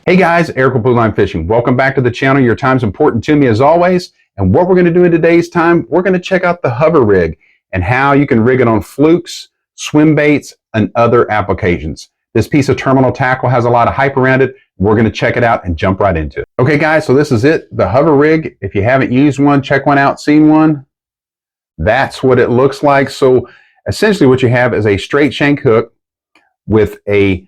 Hey guys, Eric with Blue Line Fishing. Welcome back to the channel. Your time's important to me as always. And what we're going to do in today's time, we're going to check out the hover rig and how you can rig it on flukes, swim baits, and other applications. This piece of terminal tackle has a lot of hype around it. We're going to check it out and jump right into it. Okay guys, so this is it, the hover rig. If you haven't used one, check one out, seen one. That's what it looks like. So essentially what you have is a straight shank hook with a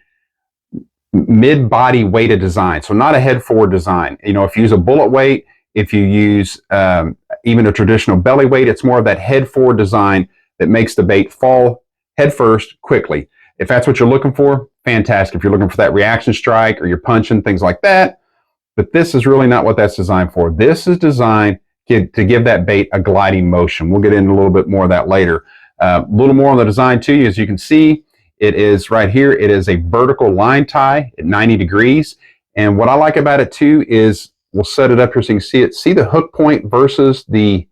mid-body weighted design, so not a head-forward design. You know, if you use a bullet weight, if you use even a traditional belly weight, it's more of that head-forward design that makes the bait fall head first quickly. If that's what you're looking for, fantastic. If you're looking for that reaction strike or you're punching, things like that, but this is really not what that's designed for. This is designed to give that bait a gliding motion. We'll get into a little bit more of that later. A little more on the design too. As you can see, it is right here. It is a vertical line tie at 90 degrees. And what I like about it too is, we'll set it up here so you can see it. See the hook point versus the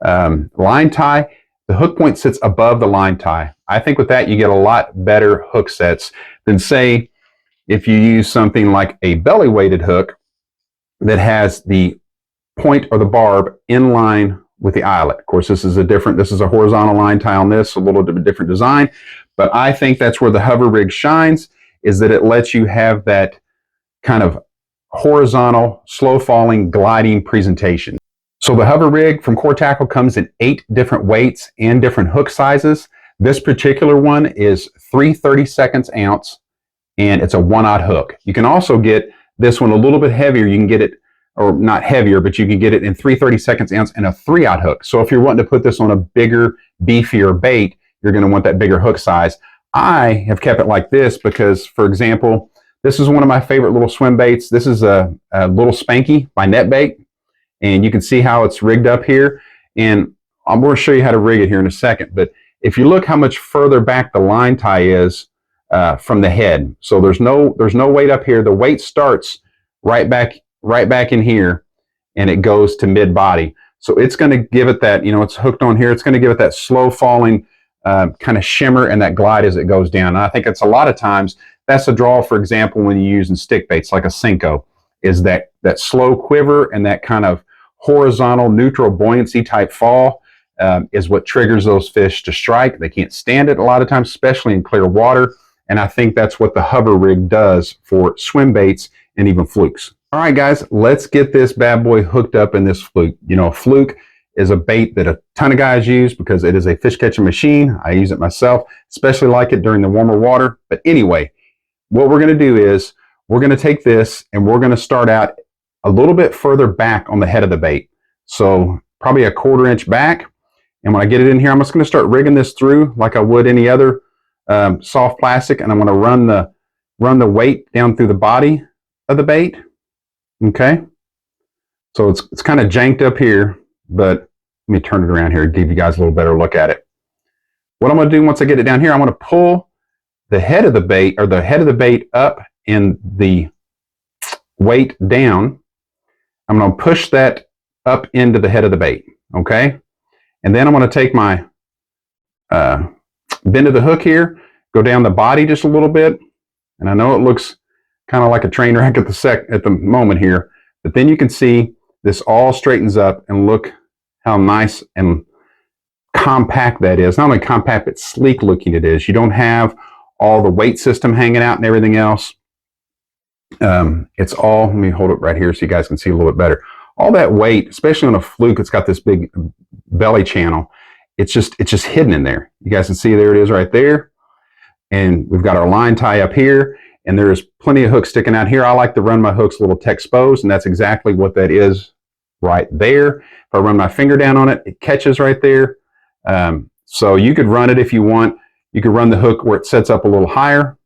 line tie? The hook point sits above the line tie. I think with that you get a lot better hook sets than, say, if you use something like a belly weighted hook that has the point or the barb in line with the eyelet. Of course, this is a horizontal line tie on this, a little bit different design. But I think that's where the hover rig shines, is that it lets you have that kind of horizontal, slow falling, gliding presentation. So the hover rig from Core Tackle comes in 8 different weights and different hook sizes. This particular one is 3/32 ounce, and it's a 1/0 hook. You can also get this one a little bit heavier. You can get it, or not heavier, but you can get it in 3/32 ounce and a 3/0 hook. So if you're wanting to put this on a bigger, beefier bait, you're going to want that bigger hook size. I have kept it like this because, for example, this is one of my favorite little swim baits. This is a little Spanky by NetBait, and you can see how it's rigged up here. And I'm going to show you how to rig it here in a second. But if you look how much further back the line tie is from the head, so there's no weight up here. The weight starts right back in here, and it goes to mid body. So it's going to give it that, you know, it's hooked on here. It's going to give it that slow falling kind of shimmer and that glide as it goes down. And I think it's a lot of times that's a draw, for example, when you're using stick baits like a Cinco, is that slow quiver and that kind of horizontal neutral buoyancy type fall is what triggers those fish to strike. They can't stand it a lot of times, especially in clear water. And I think that's what the hover rig does for swim baits and even flukes. All right, guys, let's get this bad boy hooked up in this fluke. You know, a fluke is a bait that a ton of guys use because it is a fish catching machine. I use it myself, especially like it during the warmer water. But anyway, what we're going to do is we're going to take this and we're going to start out a little bit further back on the head of the bait. So probably a 1/4 inch back. And when I get it in here, I'm just going to start rigging this through like I would any other soft plastic. And I'm going to run the weight down through the body of the bait. Okay. So it's kind of janked up here, but let me turn it around here and give you guys a little better look at it. What I'm going to do once I get it down here, I'm going to pull the head of the bait, or the head of the bait, up and the weight down. I'm going to push that up into the head of the bait. Okay. And then I'm going to take my bend of the hook here, go down the body just a little bit. And I know it looks kind of like a train wreck at the moment here, but then you can see this all straightens up, and look how nice and compact that is. Not only compact, but sleek looking it is. You don't have all the weight system hanging out and everything else. It's all, let me hold it right here so you guys can see a little bit better. All that weight, especially on a fluke, it's got this big belly channel. It's just hidden in there. You guys can see there it is right there. And we've got our line tie up here, and there's plenty of hooks sticking out here. I like to run my hooks a little exposed, and that's exactly what that is right there. If I run my finger down on it, it catches right there. So you could run it if you want. You could run the hook where it sets up a little higher,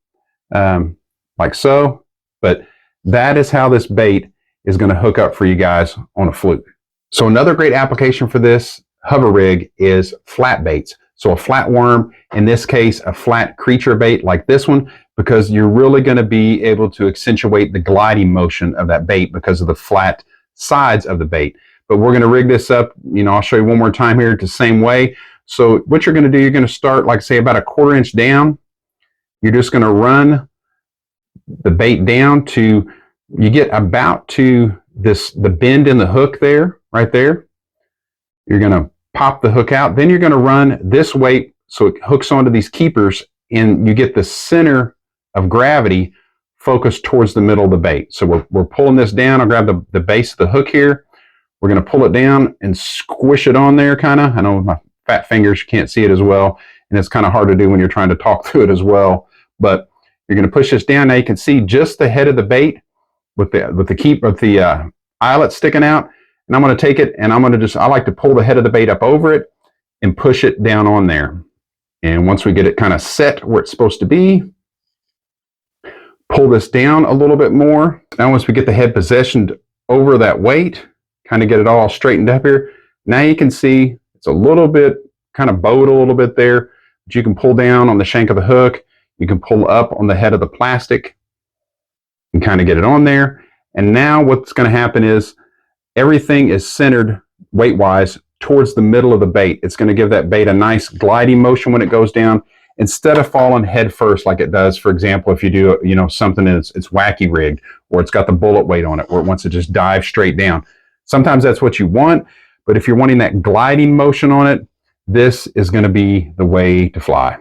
like so. But that is how this bait is going to hook up for you guys on a fluke. So another great application for this hover rig is flat baits. So a flat worm, in this case, a flat creature bait like this one, because you're really going to be able to accentuate the gliding motion of that bait because of the flat sides of the bait. But we're going to rig this up, you know, I'll show you one more time here the same way. So what you're going to do, you're going to start, like say, about a 1/4 inch down. You're just going to run the bait down to you get about to the bend in the hook there, right there. You're going to pop the hook out. Then you're going to run this weight so it hooks onto these keepers, and you get the center of gravity focused towards the middle of the bait. So we're pulling this down. I'll grab the base of the hook here. We're going to pull it down and squish it on there, kind of. I know with my fat fingers, you can't see it as well, and it's kind of hard to do when you're trying to talk through it as well. But you're going to push this down. Now you can see just the head of the bait with the eyelet sticking out. And I'm going to take it, and I'm going to I like to pull the head of the bait up over it and push it down on there. And once we get it kind of set where it's supposed to be, pull this down a little bit more. Now once we get the head positioned over that weight, kind of get it all straightened up here, now you can see it's a little bit kind of bowed a little bit there, but you can pull down on the shank of the hook. You can pull up on the head of the plastic and kind of get it on there. And now what's going to happen is everything is centered weight-wise towards the middle of the bait. It's going to give that bait a nice gliding motion when it goes down, instead of falling head first like it does, for example, if you do something that's it's wacky rigged, or it's got the bullet weight on it, where it wants to just dive straight down. Sometimes that's what you want, but if you're wanting that gliding motion on it, this is going to be the way to fly.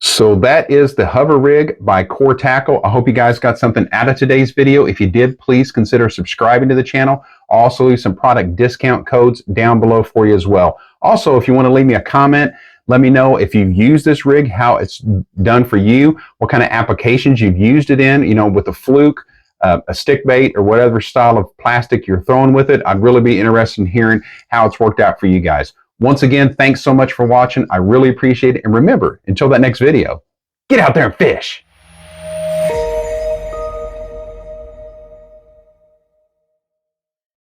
So that is the hover rig by Core Tackle. I hope you guys got something out of today's video. If you did, please consider subscribing to the channel. I'll also leave some product discount codes down below for you as well. Also, if you want to leave me a comment, let me know if you've used this rig, how it's done for you, what kind of applications you've used it in, with a fluke, a stick bait, or whatever style of plastic you're throwing with it. I'd really be interested in hearing how it's worked out for you guys. Once again, thanks so much for watching. I really appreciate it. And remember, until that next video, get out there and fish.